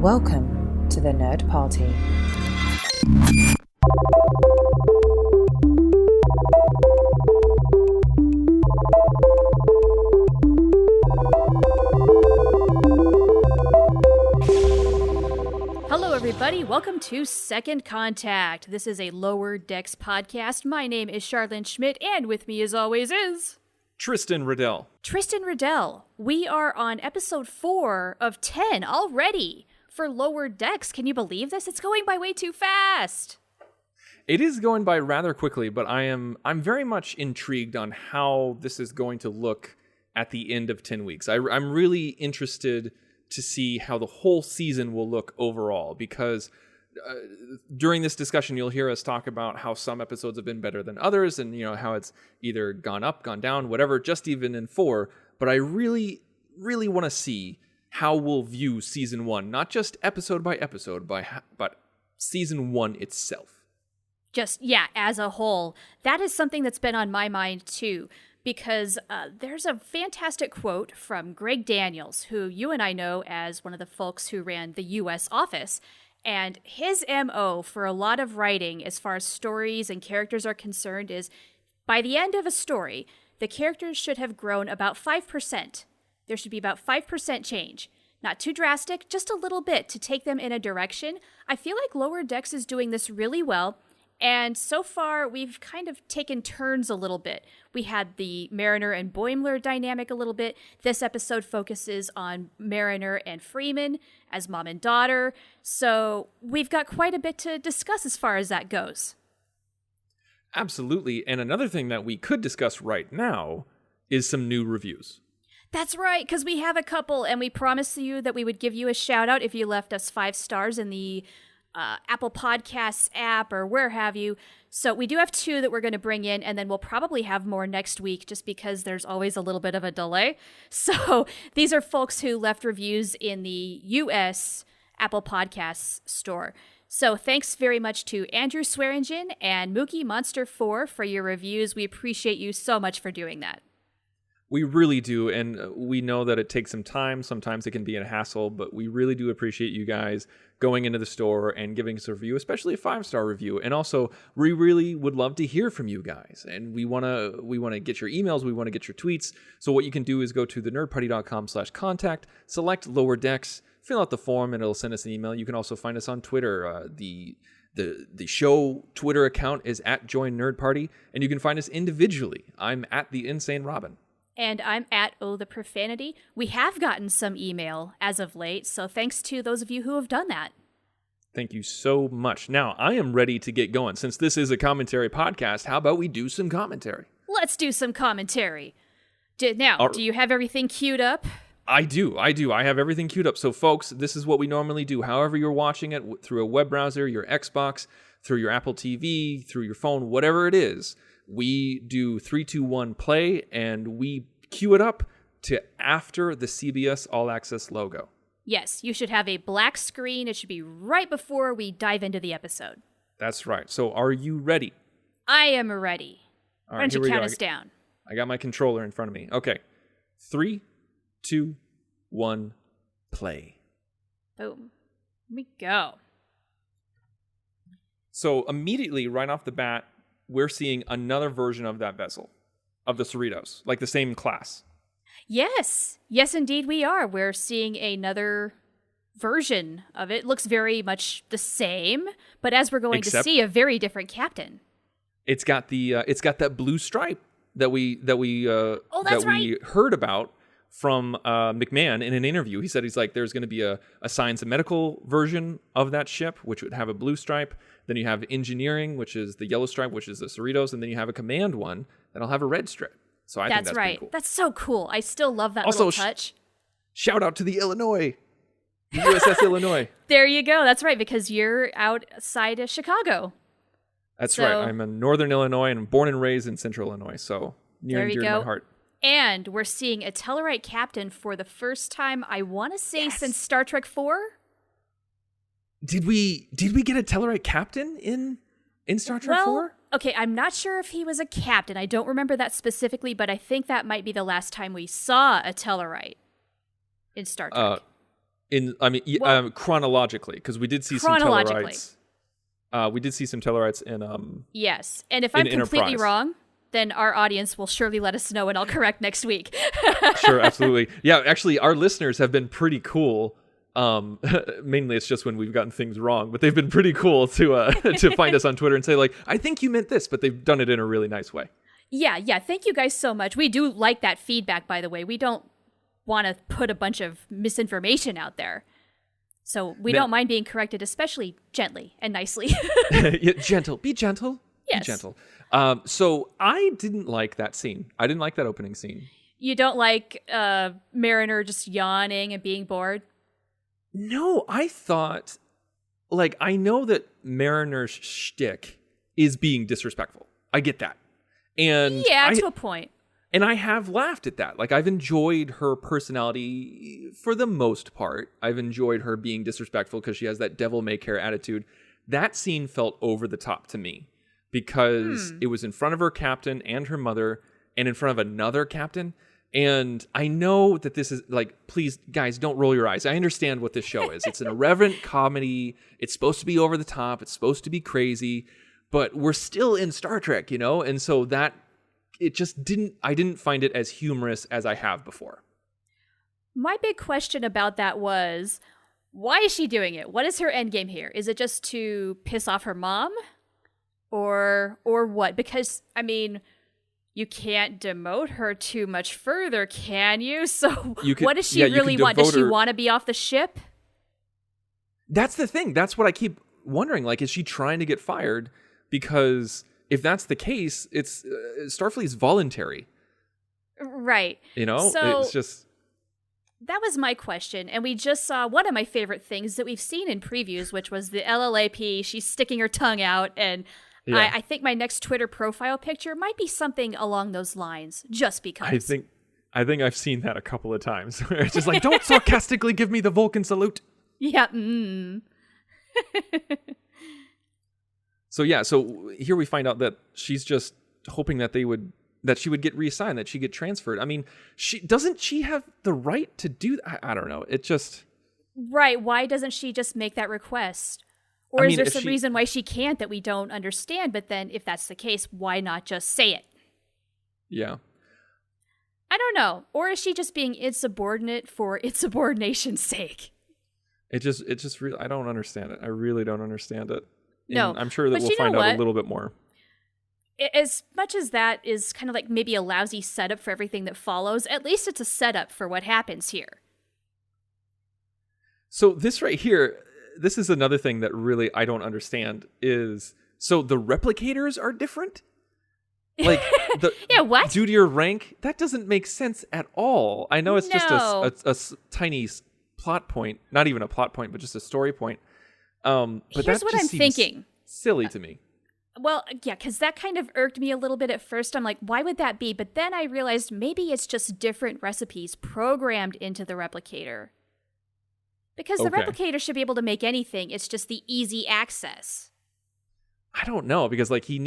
Welcome to the Nerd Party. Hello, everybody. Welcome to Second Contact. This is a Lower Decks podcast. My name is Charlene Schmidt, and with me, as always, is Tristan Riddell. Tristan Riddell. We are on episode 4 of 10 already for Lower Decks. Can you believe this? It's going by way too fast. It is going by rather quickly, but I'm very much intrigued on how this is going to look at the end of 10 weeks. I'm really interested to see how the whole season will look overall, because during this discussion, you'll hear us talk about how some episodes have been better than others, and how it's either gone up, gone down, whatever, just even in 4. But I really, really want to see how we'll view season 1, not just episode by episode, but season 1 itself. As a whole. That is something that's been on my mind, too, because there's a fantastic quote from Greg Daniels, who you and I know as one of the folks who ran the U.S. office. And his MO for a lot of writing, as far as stories and characters are concerned, is by the end of a story, the characters should have grown about 5%. There should be about 5% change. Not too drastic, just a little bit to take them in a direction. I feel like Lower Decks is doing this really well. And so far, we've kind of taken turns a little bit. We had the Mariner and Boimler dynamic a little bit. This episode focuses on Mariner and Freeman as mom and daughter. So we've got quite a bit to discuss as far as that goes. Absolutely. And another thing that we could discuss right now is some new reviews. That's right, because we have a couple, and we promised you that we would give you a shout out if you left us 5 stars in the Apple Podcasts app or where have you. So we do have 2 that we're going to bring in, and then we'll probably have more next week just because there's always a little bit of a delay. So these are folks who left reviews in the US Apple Podcasts store. So thanks very much to Andrew Swearingen and Mookie Monster 4 for your reviews. We appreciate you so much for doing that. We really do, and we know that it takes some time. Sometimes it can be a hassle, but we really do appreciate you guys going into the store and giving us a review, especially a 5-star review. And also, we really would love to hear from you guys, and we want to get your emails, we want to get your tweets. So what you can do is go to thenerdparty.com/contact, select Lower Decks, fill out the form, and it'll send us an email. You can also find us on Twitter. The show Twitter account is @JoinNerdParty, and you can find us individually. I'm @TheInsaneRobin. And I'm @the Profanity. We have gotten some email as of late, so thanks to those of you who have done that. Thank you so much. Now, I am ready to get going. Since this is a commentary podcast, how about we do some commentary? Let's do some commentary. Do you have everything queued up? I do. I have everything queued up. So, folks, this is what we normally do. However you're watching it, through a web browser, your Xbox, through your Apple TV, through your phone, whatever it is, we do 3, 2, 1 play, and we cue it up to after the CBS All Access logo. Yes, you should have a black screen. It should be right before we dive into the episode. That's right. So are you ready? I am ready. All Why don't you count us down? I got my controller in front of me. Okay. 3, 2, 1, play. Boom. Here we go. So immediately, right off the bat, we're seeing another version of that vessel, of the Cerritos, like the same class. Yes, indeed we are. We're seeing another version of it. Looks very much the same, but as we're going to see, a very different captain. It's got that blue stripe that we heard about from McMahon in an interview. He said there's going to be a science and medical version of that ship, which would have a blue stripe. Then you have engineering, which is the yellow stripe, which is the Cerritos, and then you have a command one that'll have a red stripe. So I think that's right. Pretty cool. That's so cool. I still love that also, little touch. Shout out to the USS Illinois. There you go. That's right, because you're outside of Chicago. That's right. I'm in Northern Illinois and I'm born and raised in Central Illinois, so near and dear to my heart. And we're seeing a Tellarite captain for the first time, I want to say, since Star Trek 4. Did we get a Tellarite captain in Star Trek 4? Okay, I'm not sure if he was a captain. I don't remember that specifically, but I think that might be the last time we saw a Tellarite in Star Trek. Chronologically, because we did see some Tellarites. We did see some Tellarites in Yes, and if I'm completely Enterprise. wrong, then our audience will surely let us know, and I'll correct next week. Sure, absolutely. Yeah, actually, our listeners have been pretty cool. Mainly, it's just when we've gotten things wrong, but they've been pretty cool to to find us on Twitter and say, like, I think you meant this, but they've done it in a really nice way. Yeah. Thank you guys so much. We do like that feedback, by the way. We don't want to put a bunch of misinformation out there. So we don't mind being corrected, especially gently and nicely. Yeah, gentle. Be gentle. Yes. Be gentle. So I didn't like that scene. I didn't like that opening scene. You don't like Mariner just yawning and being bored? No, I thought, like, I know that Mariner's shtick is being disrespectful. I get that. And yeah, to a point. And I have laughed at that. Like, I've enjoyed her personality for the most part. I've enjoyed her being disrespectful because she has that devil-may-care attitude. That scene felt over the top to me because it was in front of her captain and her mother and in front of another captain. And I know that this is, like, please, guys, don't roll your eyes. I understand what this show is. It's an irreverent comedy. It's supposed to be over the top. It's supposed to be crazy. But we're still in Star Trek, you know? And so that, I didn't find it as humorous as I have before. My big question about that was, why is she doing it? What is her end game here? Is it just to piss off her mom? Or what? Because, I mean, you can't demote her too much further, can you? So what does she really want? Does she want to be off the ship? That's the thing. That's what I keep wondering. Like, is she trying to get fired? Because if that's the case, it's Starfleet's voluntary. Right. You know, so it's just... That was my question. And we just saw one of my favorite things that we've seen in previews, which was the LLAP. She's sticking her tongue out. And yeah. I think my next Twitter profile picture might be something along those lines, just because. I think I've seen that a couple of times. Where it's just like, don't sarcastically give me the Vulcan salute. Yeah. So here we find out that she's just hoping that she would get reassigned, that she get transferred. I mean, doesn't she have the right to do that? I don't know. It just... Right. Why doesn't she just make that request? Or is there some reason why she can't that we don't understand? But then if that's the case, why not just say it? Yeah. I don't know. Or is she just being insubordinate for insubordination's sake? It just really, I don't understand it. I really don't understand it. No. And I'm sure that we'll find out a little bit more. As much as that is kind of like maybe a lousy setup for everything that follows, at least it's a setup for what happens here. So this right here, this is another thing that really I don't understand is, so the replicators are different? Like, yeah, what? Due to your rank? That doesn't make sense at all. I know it's just a tiny plot point, not even a plot point, but just a story point. But here's what I'm thinking. Silly to me. Well, yeah, because that kind of irked me a little bit at first. I'm like, why would that be? But then I realized maybe it's just different recipes programmed into the replicator. Because the replicator should be able to make anything. It's just the easy access. I don't know, because like he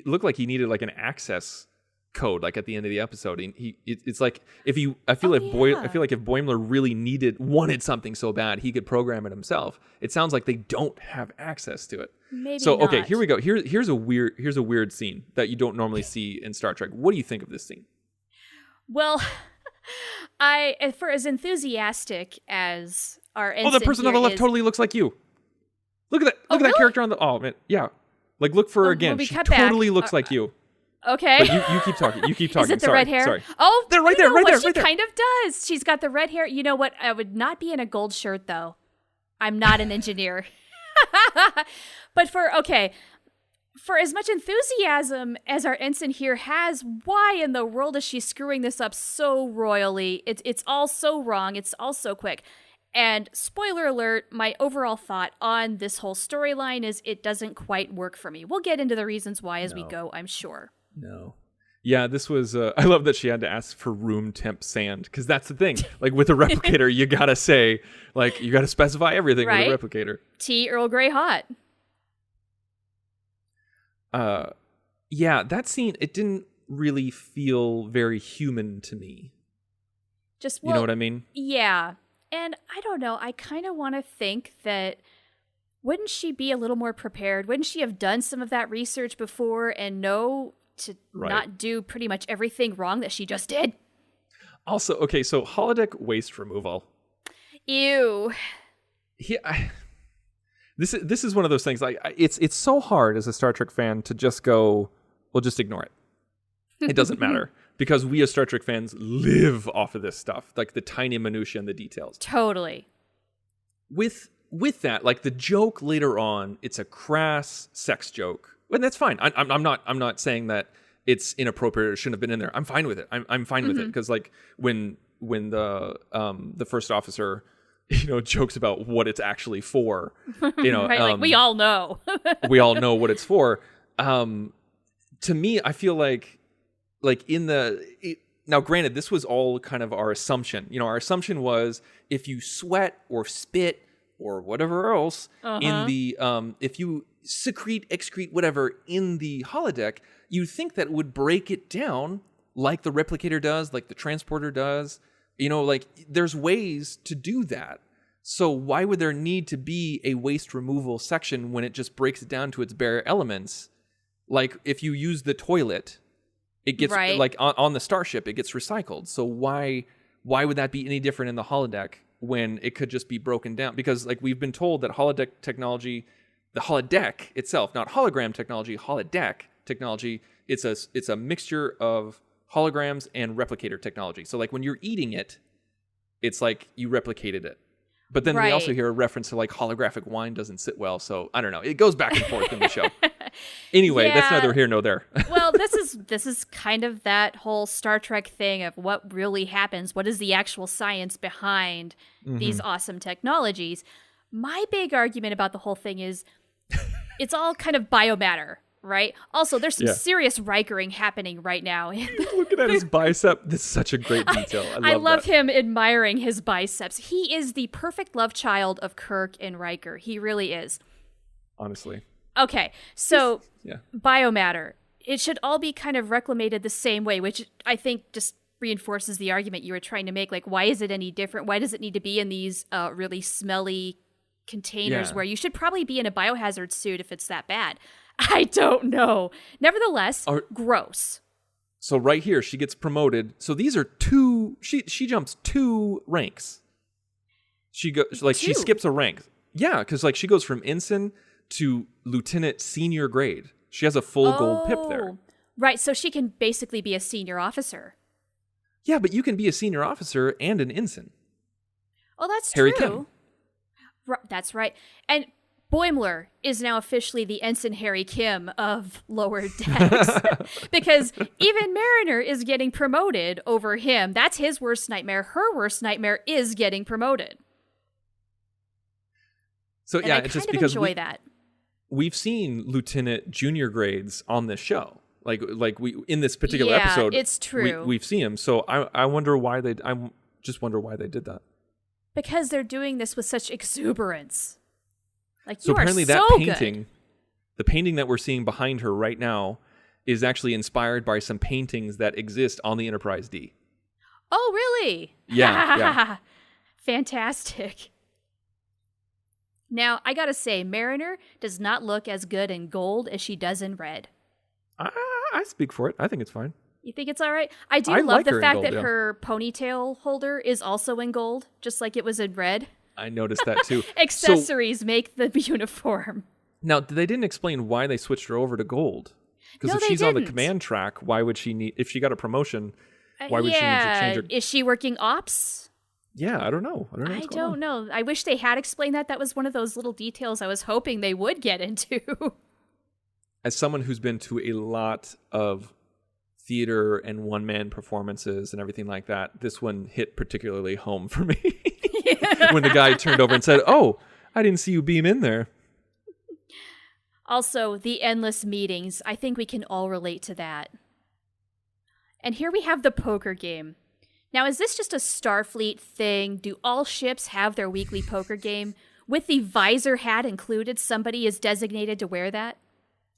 looked like he needed like an access code like at the end of the episode. It's like I feel like if Boimler really wanted something so bad, he could program it himself. It sounds like they don't have access to it. Maybe so not. Okay, here we go. Here's a weird scene that you don't normally see in Star Trek. What do you think of this scene? Well, for as enthusiastic as our ensign the person on the left totally looks like you. Look at that. Look at that character on the. Oh man, yeah. Like look for her again. She totally looks like you. Okay. But you keep talking. You keep talking. Is it the red hair? Sorry. Oh, they're right there. Right there. She kind of does. She's got the red hair. You know what? I would not be in a gold shirt though. I'm not an engineer. But for as much enthusiasm as our ensign here has, why in the world is she screwing this up so royally? It's all so wrong. It's all so quick. And spoiler alert, my overall thought on this whole storyline is it doesn't quite work for me. We'll get into the reasons why as we go, I'm sure. No. Yeah, this was, I love that she had to ask for room temp sand, because that's the thing. Like with a replicator, you gotta say, like, you gotta specify everything with a replicator. Tea Earl Grey hot. Yeah, that scene, it didn't really feel very human to me. You know what I mean? Yeah. And I don't know, I kind of want to think that wouldn't she be a little more prepared? Wouldn't she have done some of that research before and know to not do pretty much everything wrong that she just did? Also, okay, so holodeck waste removal. Ew. Yeah, this is one of those things. Like, it's so hard as a Star Trek fan to just go, well, just ignore it. It doesn't matter because we as Star Trek fans live off of this stuff, like the tiny minutia and the details. Totally. With that, like the joke later on, it's a crass sex joke, and that's fine. I'm not saying that it's inappropriate or shouldn't have been in there. I'm fine with it. I'm fine with it because like when the first officer, jokes about what it's actually for, right, like we all know. We all know what it's for. To me, I feel like now granted, this was all kind of our assumption. Our assumption was if you sweat or spit or whatever else in the if you excrete whatever in the holodeck, you'd think that would break it down like the replicator does, like the transporter does. Like there's ways to do that. So why would there need to be a waste removal section when it just breaks it down to its bare elements? Like if you use the toilet, it gets like on the starship, it gets recycled. So why would that be any different in the holodeck when it could just be broken down? Because like we've been told that holodeck technology, the holodeck itself, not hologram technology, holodeck technology, it's a mixture of holograms and replicator technology. So like when you're eating it, it's like you replicated it. But then we also hear a reference to like holographic wine doesn't sit well. So I don't know. It goes back and forth in the show. Anyway, that's neither here nor there. Well, this is kind of that whole Star Trek thing of what really happens. What is the actual science behind these awesome technologies? My big argument about the whole thing is it's all kind of biomatter, right? Also, there's some serious Rikering happening right now. Looking at his bicep, this is such a great detail. I love him admiring his biceps. He is the perfect love child of Kirk and Riker. He really is. Honestly. Okay, so biomatter. It should all be kind of reclamated the same way, which I think just reinforces the argument you were trying to make. Like, why is it any different? Why does it need to be in these really smelly containers where you should probably be in a biohazard suit if it's that bad? I don't know. Nevertheless, gross. So right here, she gets promoted. So these are two. She jumps 2 ranks. She goes like she skips a rank. Yeah, because like she goes from ensign to lieutenant senior grade. She has a full gold pip there. Right. So she can basically be a senior officer. Yeah, but you can be a senior officer and an ensign. Oh, that's Harry true. Kim. That's right. And Boimler is now officially the Ensign Harry Kim of Lower Decks because even Mariner is getting promoted over him. That's his worst nightmare. Her worst nightmare is getting promoted. So and yeah, I it's just kind of because enjoy that. We've seen Lieutenant Junior grades on this show. Like we in this particular episode, it's true. We've seen him. So I wonder why they. I just wonder why they did that. Because they're doing this with such exuberance. Like, so you apparently are so that good. painting, the painting that we're seeing behind her right now, is actually inspired by some paintings that exist on the Enterprise D. Oh, really? Yeah. Fantastic. Now, I gotta say, Mariner does not look as good in gold as she does in red. I speak for it. I think it's fine. You think it's all right? I do love like the her in fact gold, that her ponytail holder is also in gold, just like it was in red. I noticed that too. Accessories make the uniform. Now, they didn't explain why they switched her over to gold. Because if she's on the command track, why would she need, if she got a promotion, why would she need to change her? Is she working ops? Yeah, I don't know. I don't know. I wish they had explained that. That was one of those little details I was hoping they would get into. As someone who's been to a lot of theater and one-man performances and everything like that, this one hit particularly home for me. When the guy turned over and said, "Oh, I didn't see you beam in there." Also, the endless meetings. I think we can all relate to that. And here we have the poker game. Now, is this just a Starfleet thing? Do all ships have their weekly poker game? With the visor hat included, somebody is designated to wear that?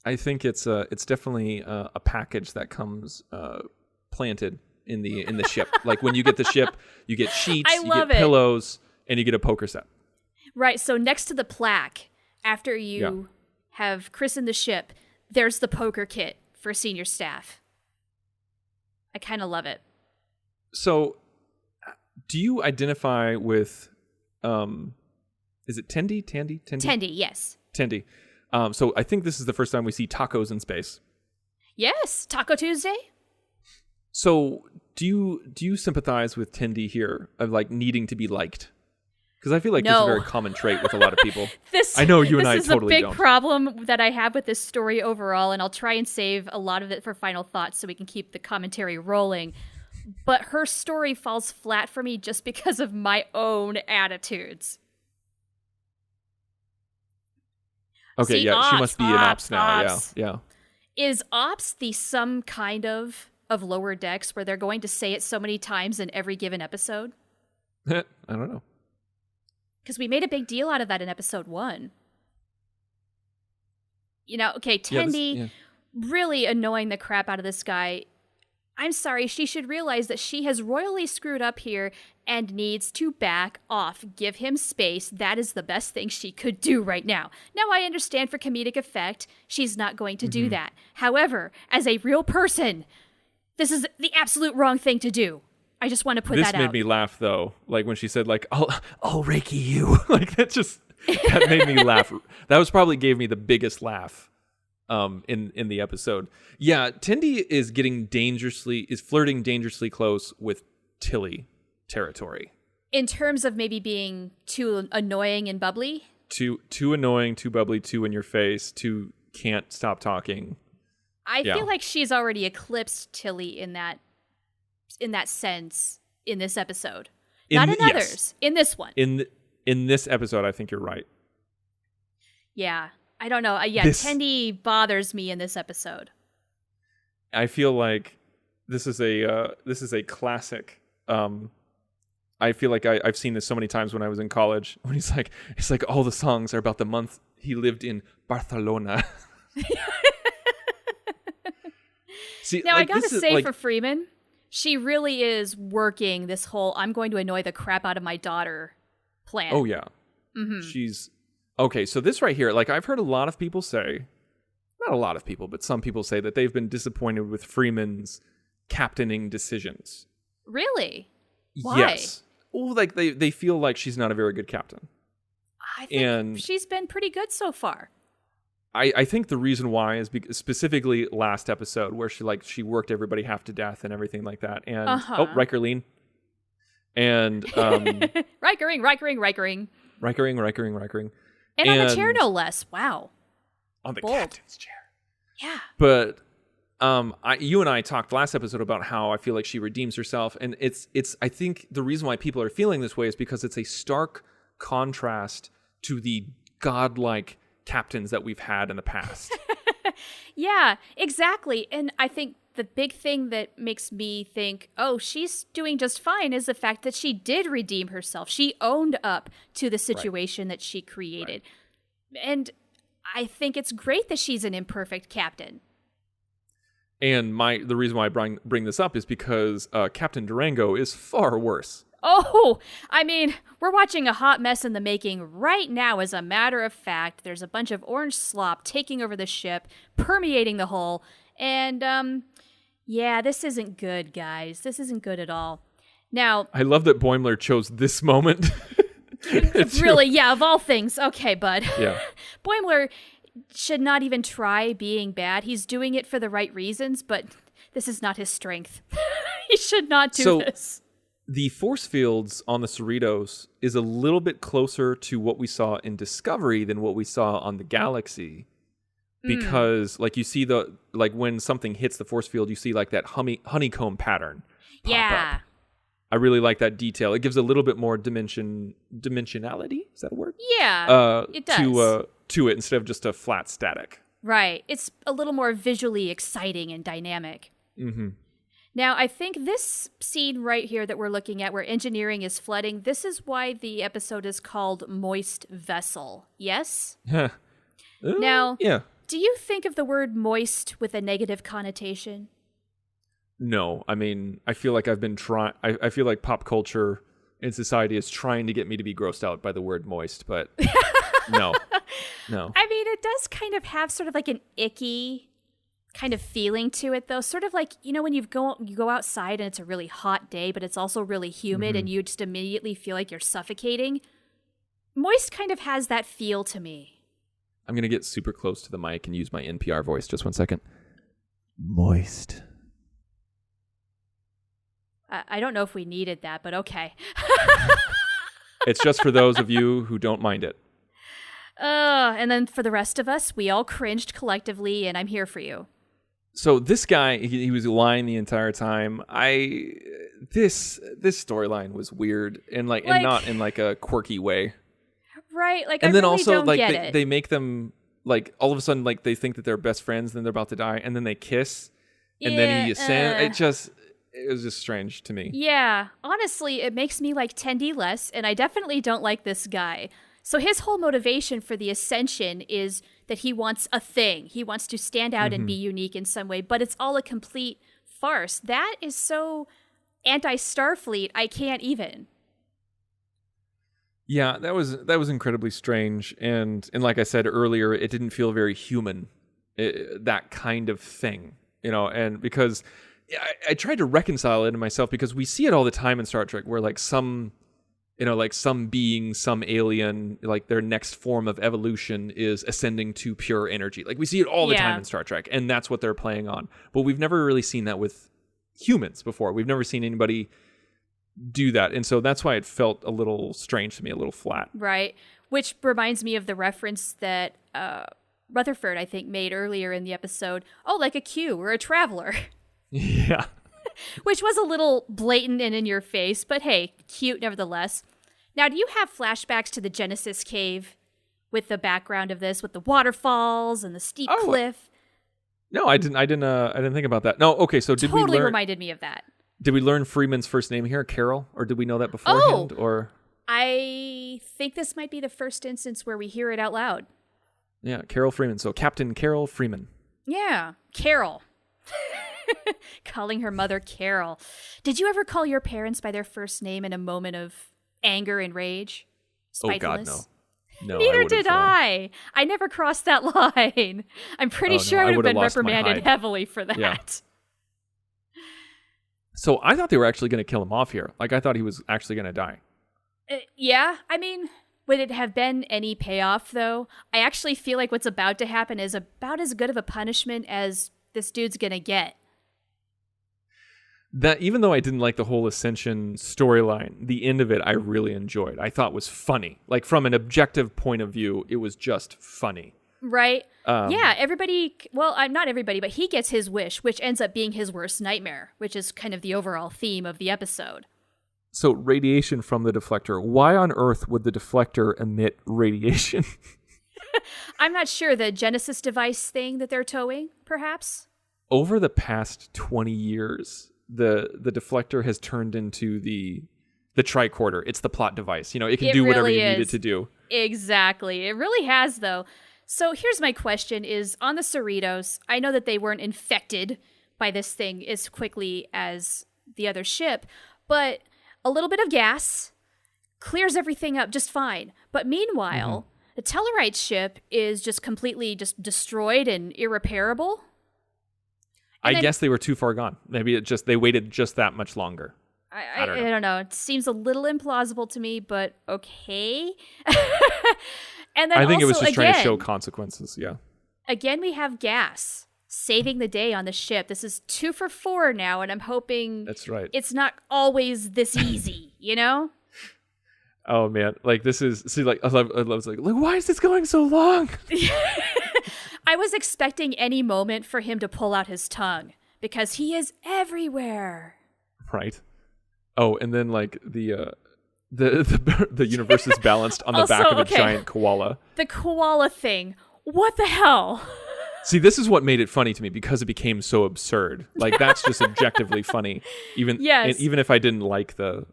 I think it's definitely a package that comes planted in the ship. Like when you get the ship, you get sheets, you get pillows, and you get a poker set. Right. So next to the plaque, after you have christened the ship, there's the poker kit for senior staff. I kind of love it. So, do you identify with, is it Tendi? Tendi, yes. Tendi. So I think this is the first time we see tacos in space. Yes, Taco Tuesday. So do you sympathize with Tendi here of like needing to be liked? Because I feel like this is a very common trait with a lot of people. I know you and I totally don't. This is a big problem that I have with this story overall, and I'll try and save a lot of it for final thoughts so we can keep the commentary rolling. But her story falls flat for me just because of my own attitudes. Okay, See, she must be an ops now. Ops. Yeah. Is ops the some kind of Lower Decks where they're going to say it so many times in every given episode? I don't know. Because we made a big deal out of that in episode 1. You know, okay, Tendi really annoying the crap out of this guy. I'm sorry, she should realize that she has royally screwed up here and needs to back off. Give him space. That is the best thing she could do right now. Now, I understand for comedic effect, she's not going to do that. However, as a real person, this is the absolute wrong thing to do. I just want to put that out. This made me laugh, though. Like when she said, like, I'll Reiki you. Like that made me laugh. That was probably gave me the biggest laugh in the episode. Yeah, Tendi is flirting dangerously close with Tilly territory. In terms of maybe being too annoying and bubbly? Too annoying, too bubbly, too in your face, too can't stop talking. I feel like she's already eclipsed Tilly in that sense in this episode. Not in others. In this one. In this episode, I think you're right. Yeah. I don't know. Tendi bothers me in this episode. I feel like this is a classic. I feel like I've seen this so many times when I was in college. When he's like all the songs are about the month he lived in Barcelona. See, now I gotta say for Freeman, she really is working this whole "I'm going to annoy the crap out of my daughter" plan. Oh yeah, she's okay. So this right here, like I've heard a lot of people say. Not a lot of people, but some people say that they've been disappointed with Freeman's captaining decisions. Really? Why? Yes. Well, like they feel like she's not a very good captain. I think she's been pretty good so far. I think the reason why is because specifically last episode where she worked everybody half to death and everything like that. And Rikerline. And Rikering. Rikering. And on the chair, no less. Wow. On the captain's chair. Yeah. But you and I talked last episode about how I feel like she redeems herself, and it's I think the reason why people are feeling this way is because it's a stark contrast to the godlike captains that we've had in the past. Yeah, exactly. And I think the big thing that makes me think, oh, she's doing just fine is the fact that she did redeem herself. She owned up to the situation that she created. Right. And I think it's great that she's an imperfect captain. And the reason why I bring this up is because Captain Durango is far worse. Oh, I mean, we're watching a hot mess in the making right now, as a matter of fact. There's a bunch of orange slop taking over the ship, permeating the hull, and, yeah, this isn't good, guys. This isn't good at all. Now, I love that Boimler chose this moment. Really, yeah, of all things. Okay, bud. Yeah. Boimler should not even try being bad. He's doing it for the right reasons, but this is not his strength. He should not do this. The force fields on the Cerritos is a little bit closer to what we saw in Discovery than what we saw on the Galaxy. Because, like, you see when something hits the force field, you see, like, that honeycomb pattern pop up. I really like that detail. It gives a little bit more dimensionality. Is that a word? Yeah, it does. To it instead of just a flat static. Right. It's a little more visually exciting and dynamic. Mm-hmm. Now, I think this scene right here that we're looking at where engineering is flooding, this is why the episode is called Moist Vessel. Yes? Now, do you think of the word moist with a negative connotation? No. I mean, I feel like I've been trying... I feel like pop culture in society is trying to get me to be grossed out by the word moist, but no. I mean, it does kind of have sort of like an icky kind of feeling to it, though. Sort of like, when you go outside and it's a really hot day, but it's also really humid and you just immediately feel like you're suffocating. Moist kind of has that feel to me. I'm going to get super close to the mic and use my NPR voice. Just 1 second. Moist. I don't know if we needed that, but okay. It's just for those of you who don't mind it. And then for the rest of us, we all cringed collectively, and I'm here for you. So this guy, he was lying the entire time. This storyline was weird and and not in like a quirky way. Right, like and I then really also don't like get it. they make them like all of a sudden like they think that they're best friends, then they're about to die, and then they kiss, and then he ascends. It was just strange to me. Yeah, honestly, it makes me like Tendi less, and I definitely don't like this guy. So his whole motivation for the ascension is that he wants a thing. He wants to stand out and be unique in some way, but it's all a complete farce. That is so anti-Starfleet, I can't even. Yeah, that was incredibly strange, and like I said earlier, it didn't feel very human. That kind of thing, and because I tried to reconcile it in myself because we see it all the time in Star Trek where like some being, some alien, like their next form of evolution is ascending to pure energy. Like we see it all the time in Star Trek, and that's what they're playing on. But we've never really seen that with humans before. We've never seen anybody do that. And so that's why it felt a little strange to me, a little flat. Right. Which reminds me of the reference that Rutherford, I think, made earlier in the episode. Oh, like a Q or a traveler. Yeah. Which was a little blatant and in your face, but hey, cute nevertheless. Now, do you have flashbacks to the Genesis cave with the background of this, with the waterfalls and the steep cliff? No, I didn't think about that. No, okay, so did we Totally learn... reminded me of that. Did we learn Freeman's first name here, Carol? Or did we know that beforehand? Or I think this might be the first instance where we hear it out loud. Yeah, Carol Freeman. So Captain Carol Freeman. Yeah, Carol. Calling her mother Carol. Did you ever call your parents by their first name in a moment of anger and rage? Spitefulness? Oh, God, no. No, Neither did I. I never crossed that line. I'm pretty sure I would have been reprimanded heavily for that. Yeah. So I thought they were actually going to kill him off here. Like, I thought he was actually going to die. Yeah, I mean, would it have been any payoff, though? I actually feel like what's about to happen is about as good of a punishment as this dude's going to get. That even though I didn't like the whole Ascension storyline, the end of it I really enjoyed. I thought was funny. Like, from an objective point of view, it was just funny. Right. Yeah, everybody, well, not everybody, but he gets his wish, which ends up being his worst nightmare, which is kind of the overall theme of the episode. So, radiation from the deflector. Why on earth would the deflector emit radiation? I'm not sure. The Genesis device thing that they're towing, perhaps? Over the past 20 years, the deflector has turned into the tricorder. It's the plot device. It can do whatever you need it to do. Exactly. It really has, though. So here's my question is, on the Cerritos, I know that they weren't infected by this thing as quickly as the other ship, but a little bit of gas clears everything up just fine. But meanwhile, the Tellarite ship is just completely just destroyed and irreparable. And I guess they were too far gone. Maybe they waited just that much longer. I don't know. It seems a little implausible to me, but okay. And then I think also, it was just trying to show consequences, yeah. Again, we have gas saving the day on the ship. This is 2 for 4 now, and I'm hoping that's right. It's not always this easy, Oh, man. Like, this is... See, like, I was like, why is this going so long? I was expecting any moment for him to pull out his tongue, because he is everywhere. Right. Oh, and then, like, the universe is balanced on the back of a giant koala. The koala thing. What the hell? See, this is what made it funny to me because it became so absurd. Like, that's just objectively funny. Even if I didn't like the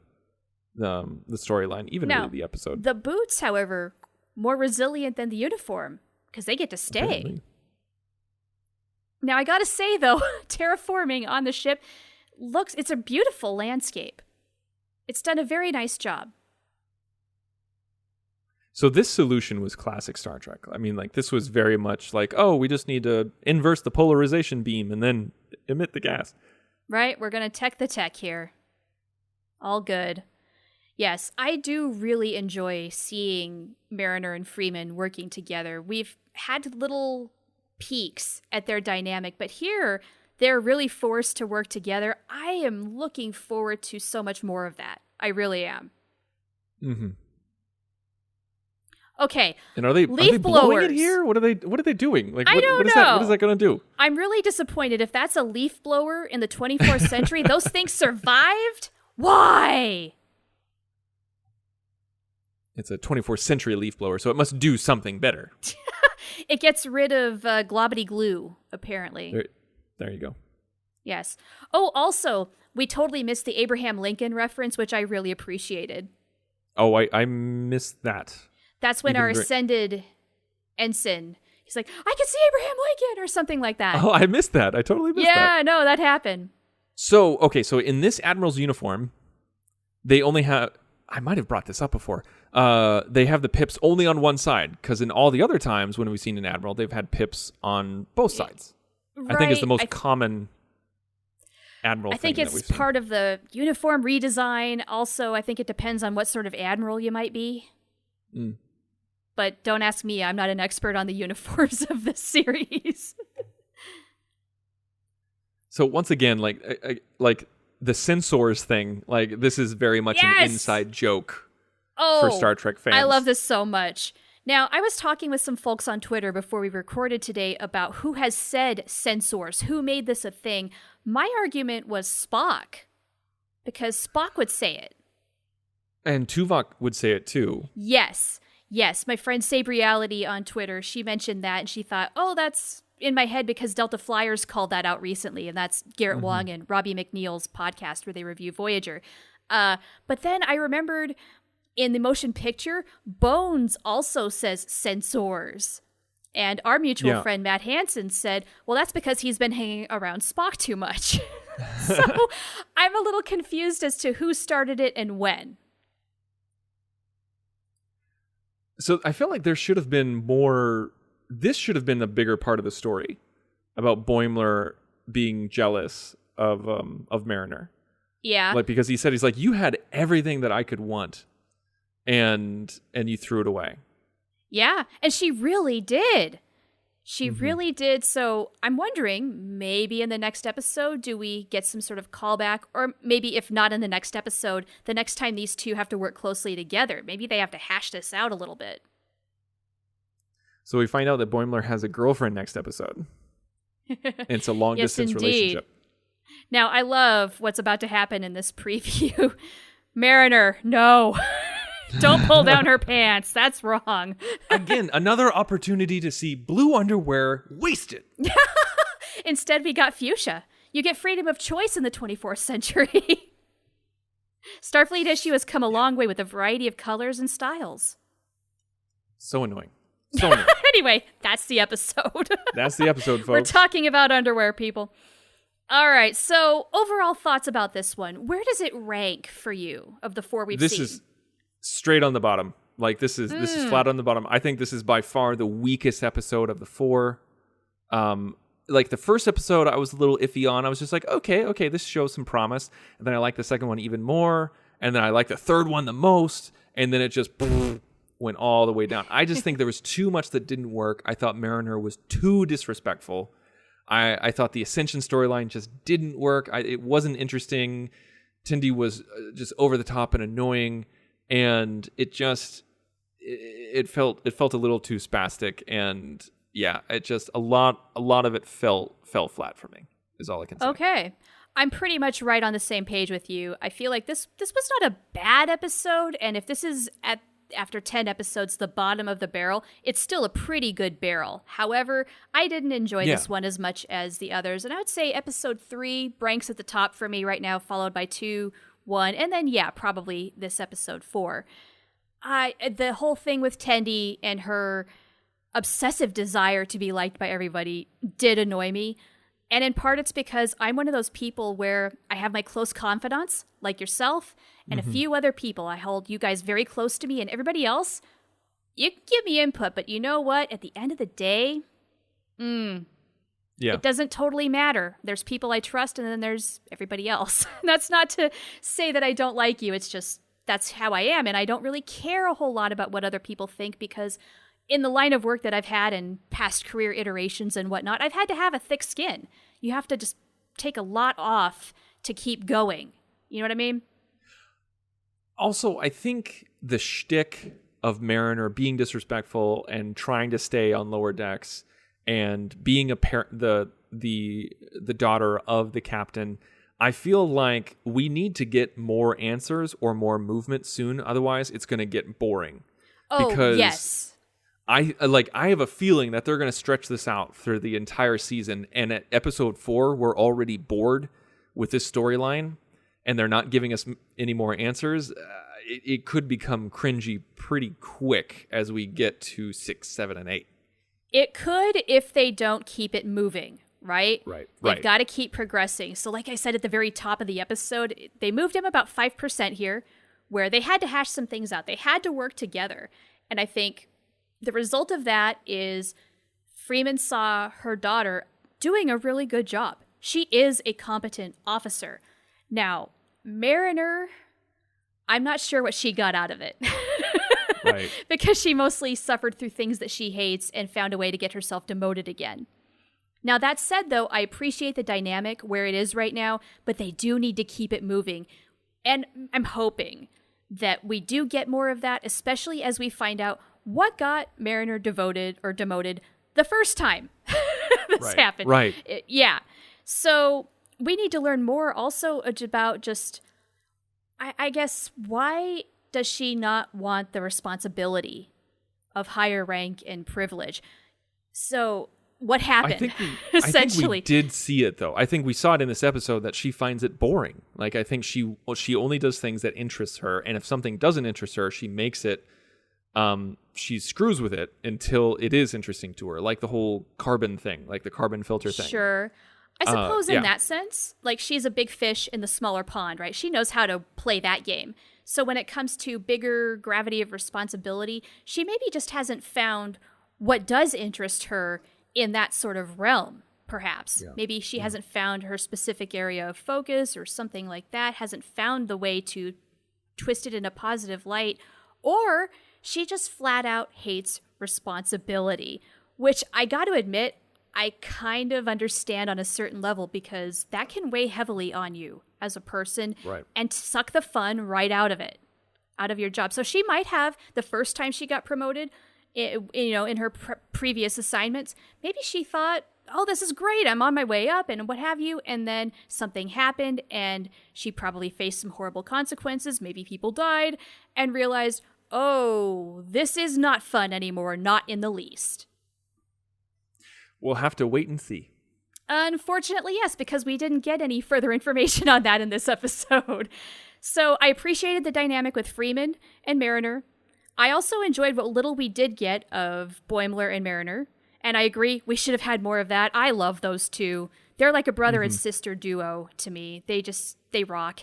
storyline, even really the episode. The boots, however, more resilient than the uniform because they get to stay. Apparently. Now, I gotta say though, terraforming on the ship it's a beautiful landscape. It's done a very nice job. So this solution was classic Star Trek. I mean, like, this was very much like, oh, we just need to inverse the polarization beam and then emit the gas. Right? We're going to tech the tech here. All good. Yes, I do really enjoy seeing Mariner and Freeman working together. We've had little peeks at their dynamic, but here they're really forced to work together. I am looking forward to so much more of that. I really am. Mm-hmm. Okay. And are they blowing blowers. it here? What are they doing? Like, I don't know. know. What is that going to do? I'm really disappointed. If that's a leaf blower in the 24th century, those things survived? Why? It's a 24th century leaf blower, so it must do something better. It gets rid of globbity glue, apparently. There you go. Yes. Oh, also, we totally missed the Abraham Lincoln reference, which I really appreciated. Oh, I missed that. That's when our ascended ensign, he's like, I can see Abraham Lincoln, or something like that. Oh, I missed that. I totally missed that. Yeah, no, that happened. So in this Admiral's uniform, they only have, I might have brought this up before, they have the pips only on one side, because in all the other times when we've seen an Admiral, they've had pips on both sides. Right. I think it's the most common Admiral thing. I think it's part of the uniform redesign. Also, I think it depends on what sort of Admiral you might be. Mm. But don't ask me. I'm not an expert on the uniforms of this series. So once again, like the censors thing, like this is very much an inside joke for Star Trek fans. I love this so much. Now, I was talking with some folks on Twitter before we recorded today about who has said censors, who made this a thing. My argument was Spock, because Spock would say it. And Tuvok would say it too. Yes. My friend Sabriality on Twitter, she mentioned that, and she thought, oh, that's in my head because Delta Flyers called that out recently, and that's Garrett Wang and Robbie McNeil's podcast where they review Voyager. But then I remembered in the motion picture, Bones also says censors. And our mutual friend Matt Hansen said, well, that's because he's been hanging around Spock too much. So I'm a little confused as to who started it and when. So I feel like there should have been more. This should have been the bigger part of the story about Boimler being jealous of Mariner. Yeah. Like, because he said, he's like, you had everything that I could want, and you threw it away. Yeah, and she really did. She really did. So I'm wondering, maybe in the next episode, do we get some sort of callback? Or maybe if not in the next episode, the next time these two have to work closely together, maybe they have to hash this out a little bit. So we find out that Boimler has a girlfriend next episode. And it's a long-distance relationship. Now, I love what's about to happen in this preview. Mariner, no. Don't pull down her pants. That's wrong. Again, another opportunity to see blue underwear wasted. Instead, we got fuchsia. You get freedom of choice in the 24th century. Starfleet issue has come a long way with a variety of colors and styles. So annoying. So annoying. Anyway, that's the episode. That's the episode, folks. We're talking about underwear, people. All right, so overall thoughts about this one. Where does it rank for you of the four we've seen? This is straight on the bottom. Like, this is flat on the bottom. I think this is by far the weakest episode of the four. Like, the first episode, I was a little iffy on. I was just like, okay, this shows some promise. And then I liked the second one even more. And then I liked the third one the most. And then it just went all the way down. I just think there was too much that didn't work. I thought Mariner was too disrespectful. I thought the Ascension storyline just didn't work. It wasn't interesting. Tendi was just over the top and annoying. And it felt a little too spastic, and yeah, it just a lot of it fell flat for me, is all I can say. Okay. I'm pretty much right on the same page with you. I feel like this was not a bad episode, and if this is after 10 episodes the bottom of the barrel, it's still a pretty good barrel. However, I didn't enjoy this one as much as the others, and I would say episode 3 ranks at the top for me right now, followed by 2, 1, and then probably this episode 4. The whole thing with Tendi and her obsessive desire to be liked by everybody did annoy me. And in part, it's because I'm one of those people where I have my close confidants, like yourself, and a few other people. I hold you guys very close to me, and everybody else, you can give me input, but you know what? At the end of the day, it doesn't totally matter. There's people I trust, and then there's everybody else. That's not to say that I don't like you. It's just that's how I am, and I don't really care a whole lot about what other people think because in the line of work that I've had in past career iterations and whatnot, I've had to have a thick skin. You have to just take a lot off to keep going. You know what I mean? Also, I think the shtick of Mariner being disrespectful and trying to stay on lower decks and being the daughter of the captain, I feel like we need to get more answers or more movement soon. Otherwise, it's going to get boring. Oh, because yes. I have a feeling that they're going to stretch this out through the entire season. And at episode 4, we're already bored with this storyline and they're not giving us any more answers. It could become cringy pretty quick as we get to 6, 7, and 8. It could if they don't keep it moving, right? Right. They've got to keep progressing. So like I said at the very top of the episode, they moved him about 5% here, where they had to hash some things out. They had to work together. And I think the result of that is Freeman saw her daughter doing a really good job. She is a competent officer. Now, Mariner, I'm not sure what she got out of it. Right. Because she mostly suffered through things that she hates and found a way to get herself demoted again. Now, that said, though, I appreciate the dynamic where it is right now, but they do need to keep it moving. And I'm hoping that we do get more of that, especially as we find out what got Mariner demoted the first time this happened. Right. Yeah. So we need to learn more also about just, I guess, why does she not want the responsibility of higher rank and privilege? So what happened? Essentially, I think we did see it though. I think we saw it in this episode that she finds it boring. Like I think she only does things that interest her, and if something doesn't interest her, she makes it. She screws with it until it is interesting to her, like the whole carbon thing, like the carbon filter thing. Sure. I suppose in that sense, like she's a big fish in the smaller pond, right? She knows how to play that game. So when it comes to bigger gravity of responsibility, she maybe just hasn't found what does interest her in that sort of realm, perhaps. Yeah. Maybe she hasn't found her specific area of focus or something like that, hasn't found the way to twist it in a positive light, or she just flat out hates responsibility, which I got to admit, I kind of understand on a certain level because that can weigh heavily on you as a person and suck the fun right out of it, out of your job. So she might have, the first time she got promoted, in her previous assignments, maybe she thought, oh, this is great, I'm on my way up and what have you. And then something happened and she probably faced some horrible consequences. Maybe people died and realized, oh, this is not fun anymore, not in the least. We'll have to wait and see. Unfortunately, yes, because we didn't get any further information on that in this episode. So I appreciated the dynamic with Freeman and Mariner. I also enjoyed what little we did get of Boimler and Mariner. And I agree, we should have had more of that. I love those two. They're like a brother and sister duo to me. They rock.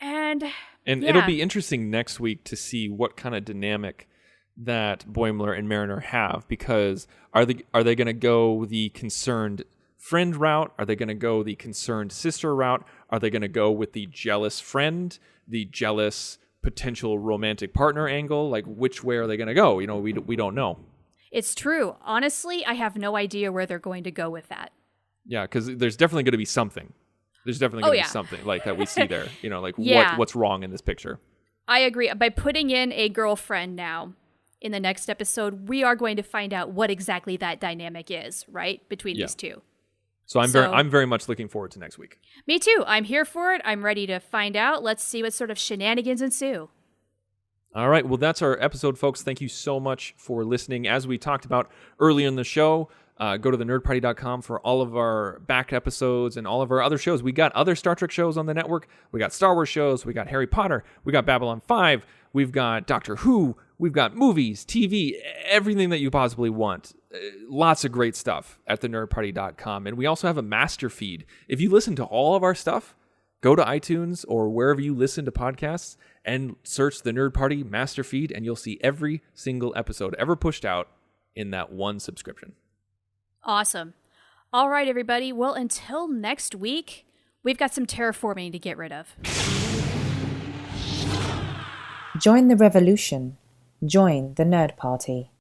And it'll be interesting next week to see what kind of dynamic that Boimler and Mariner have, because are they going to go the concerned friend route? Are they going to go the concerned sister route? Are they going to go with the jealous friend, the jealous potential romantic partner angle? Like, which way are they going to go? We don't know. It's true. Honestly, I have no idea where they're going to go with that. Yeah, because there's definitely going to be something. There's definitely going to be something like that we see there. What's wrong in this picture? I agree. By putting in a girlfriend now in the next episode, we are going to find out what exactly that dynamic is, right? Between these two. So I'm very much looking forward to next week. Me too. I'm here for it. I'm ready to find out. Let's see what sort of shenanigans ensue. All right. Well, that's our episode, folks. Thank you so much for listening. As we talked about earlier in the show, go to thenerdparty.com for all of our back episodes and all of our other shows. We got other Star Trek shows on the network. We got Star Wars shows. We got Harry Potter. We got Babylon 5. We've got Doctor Who. We've got movies, TV, everything that you possibly want. Lots of great stuff at thenerdparty.com. And we also have a master feed. If you listen to all of our stuff, go to iTunes or wherever you listen to podcasts and search the Nerd Party master feed, and you'll see every single episode ever pushed out in that one subscription. Awesome. All right, everybody. Well, until next week, we've got some terraforming to get rid of. Join the revolution. Join the Nerd Party.